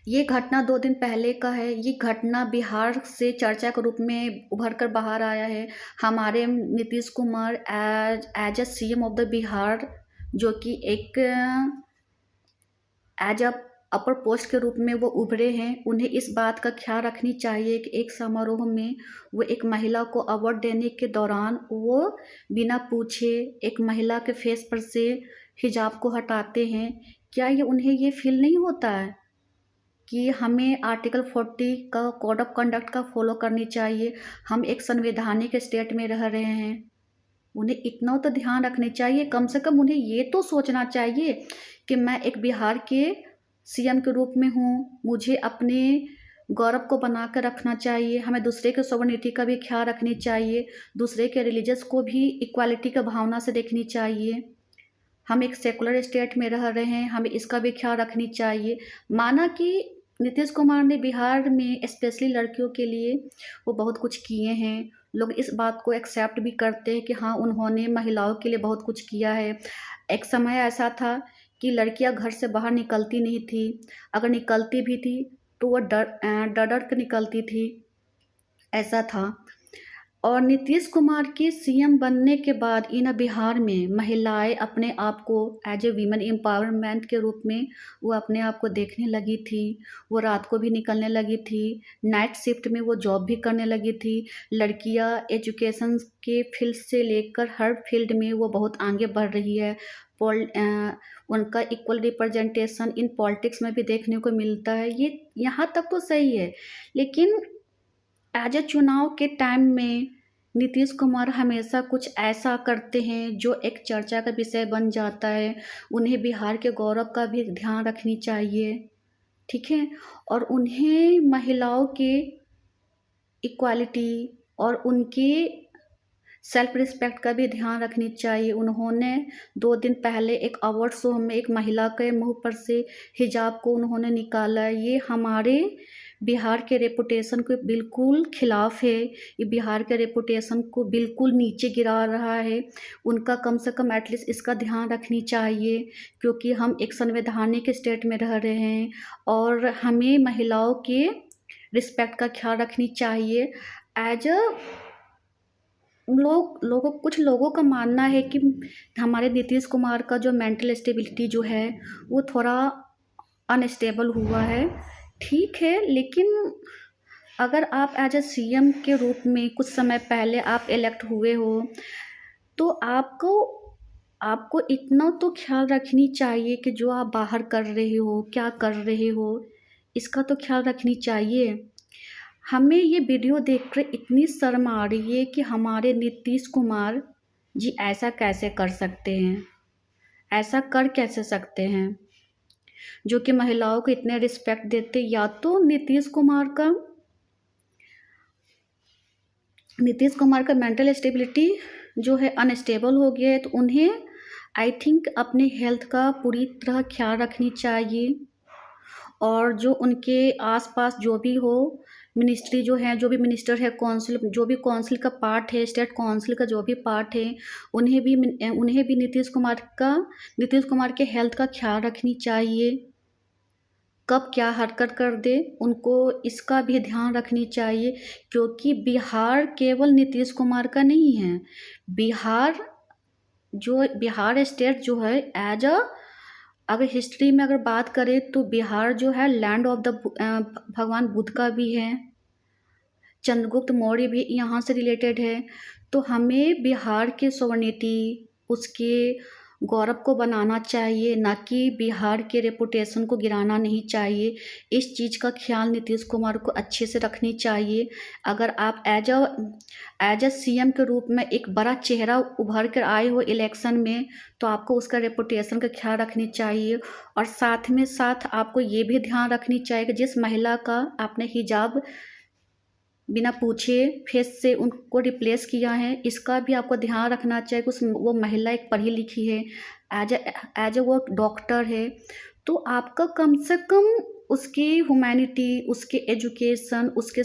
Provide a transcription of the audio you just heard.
ये घटना 2 दिन पहले का है। ये घटना बिहार से चर्चा के रूप में उभर कर बाहर आया है। हमारे Nitish Kumar as a CM of the Bihar, जो कि एक एज अ अपर पोस्ट के रूप में वो उभरे हैं। उन्हें इस बात का ख्याल रखनी चाहिए कि एक समारोह में वो एक महिला को अवार्ड देने के दौरान वो बिना पूछे एक महिला के फेस पर से हिजाब को हटाते हैं। क्या ये उन्हें ये फील नहीं होता है कि हमें आर्टिकल 40 का कोड ऑफ कंडक्ट का फॉलो करनी चाहिए? हम एक संवैधानिक स्टेट में रह रहे हैं। उन्हें इतना तो ध्यान रखने चाहिए, कम से कम उन्हें ये तो सोचना चाहिए कि मैं एक बिहार के सीएम के रूप में हूँ, मुझे अपने गौरव को बना कर रखना चाहिए। हमें दूसरे के सॉवरेनिटी का भी ख्याल रखनी चाहिए, दूसरे के रिलीजियस को भी इक्वालिटी की भावना से देखनी चाहिए। हम एक सेकुलर स्टेट में रह रहे हैं, हमें इसका भी ख्याल रखनी चाहिए। माना कि नीतीश कुमार ने बिहार में स्पेशली लड़कियों के लिए वो बहुत कुछ किए हैं, लोग इस बात को एक्सेप्ट भी करते हैं कि हाँ, उन्होंने महिलाओं के लिए बहुत कुछ किया है। एक समय ऐसा था कि लड़कियां घर से बाहर निकलती नहीं थी, अगर निकलती भी थी तो वो डर डर के निकलती थी, ऐसा था। और नीतीश कुमार के सीएम बनने के बाद इन बिहार में महिलाएं अपने आप को एज ए वीमेन एम्पावरमेंट के रूप में वो अपने आप को देखने लगी थी। वो रात को भी निकलने लगी थी, नाइट शिफ्ट में वो जॉब भी करने लगी थी। लड़कियां एजुकेशन के फील्ड से लेकर हर फील्ड में वो बहुत आगे बढ़ रही है। उनका इक्वल रिप्रेजेंटेशन इन पॉलिटिक्स में भी देखने को मिलता है। ये यहाँ तक तो सही है, लेकिन एज ए चुनाव के टाइम में नीतीश कुमार हमेशा कुछ ऐसा करते हैं जो एक चर्चा का विषय बन जाता है। उन्हें बिहार के गौरव का भी ध्यान रखनी चाहिए, ठीक है। और उन्हें महिलाओं के इक्वालिटी और उनके सेल्फ रिस्पेक्ट का भी ध्यान रखनी चाहिए। उन्होंने 2 दिन पहले एक अवार्ड शो में एक महिला के मुंह पर से हिजाब को उन्होंने निकाला। ये हमारे बिहार के रेपुटेशन के बिल्कुल खिलाफ है, ये बिहार के रेपुटेशन को बिल्कुल नीचे गिरा रहा है। उनका कम से कम एटलीस्ट इसका ध्यान रखनी चाहिए, क्योंकि हम एक संवैधानिक स्टेट में रह रहे हैं और हमें महिलाओं के रिस्पेक्ट का ख्याल रखनी चाहिए। एज अ कुछ लोगों का मानना है कि हमारे नीतीश कुमार का जो मेंटल स्टेबिलिटी जो है वो थोड़ा अनस्टेबल हुआ है, ठीक है। लेकिन अगर आप एज अ सीएम के रूप में कुछ समय पहले आप इलेक्ट हुए हो, तो आपको आपको इतना तो ख्याल रखनी चाहिए कि जो आप बाहर कर रहे हो, क्या कर रहे हो, इसका तो ख्याल रखनी चाहिए। हमें ये वीडियो देखकर इतनी शर्म आ रही है कि हमारे नीतीश कुमार जी ऐसा कैसे कर सकते हैं, ऐसा कर कैसे सकते हैं, जो कि महिलाओं को इतने रिस्पेक्ट देते। या तो नीतीश कुमार का मेंटल स्टेबिलिटी जो है अनस्टेबल हो गया है, तो उन्हें आई थिंक अपने हेल्थ का पूरी तरह ख्याल रखनी चाहिए। और जो उनके आसपास जो भी हो, मिनिस्ट्री जो है, जो भी मिनिस्टर है, काउंसिल जो भी काउंसिल का पार्ट है, स्टेट काउंसिल का जो भी पार्ट है, उन्हें भी नीतीश कुमार के हेल्थ का ख्याल रखनी चाहिए। कब क्या हरकत कर दे उनको इसका भी ध्यान रखनी चाहिए, क्योंकि बिहार केवल नीतीश कुमार का नहीं है। बिहार स्टेट जो है एज अ अगर हिस्ट्री में अगर बात करें तो बिहार जो है लैंड ऑफ द भगवान बुद्ध का भी है, चंद्रगुप्त मौर्य भी यहाँ से रिलेटेड है। तो हमें बिहार के सॉवरेनिटी, उसके गौरव को बनाना चाहिए, ना कि बिहार के रेपुटेशन को गिराना नहीं चाहिए। इस चीज़ का ख्याल नीतीश कुमार को अच्छे से रखनी चाहिए। अगर आप एज अ सीएम के रूप में एक बड़ा चेहरा उभर कर आए हो इलेक्शन में, तो आपको उसका रेपुटेशन का ख्याल रखनी चाहिए। और साथ में साथ आपको ये भी ध्यान रखनी चाहिए कि जिस महिला का आपने हिजाब बिना पूछे फेस से उनको रिप्लेस किया है, इसका भी आपको ध्यान रखना चाहिए कि वो महिला एक पढ़ी लिखी है, एज ए वो डॉक्टर है। तो आपका कम से कम उसकी ह्यूमैनिटी, उसके एजुकेशन, उसके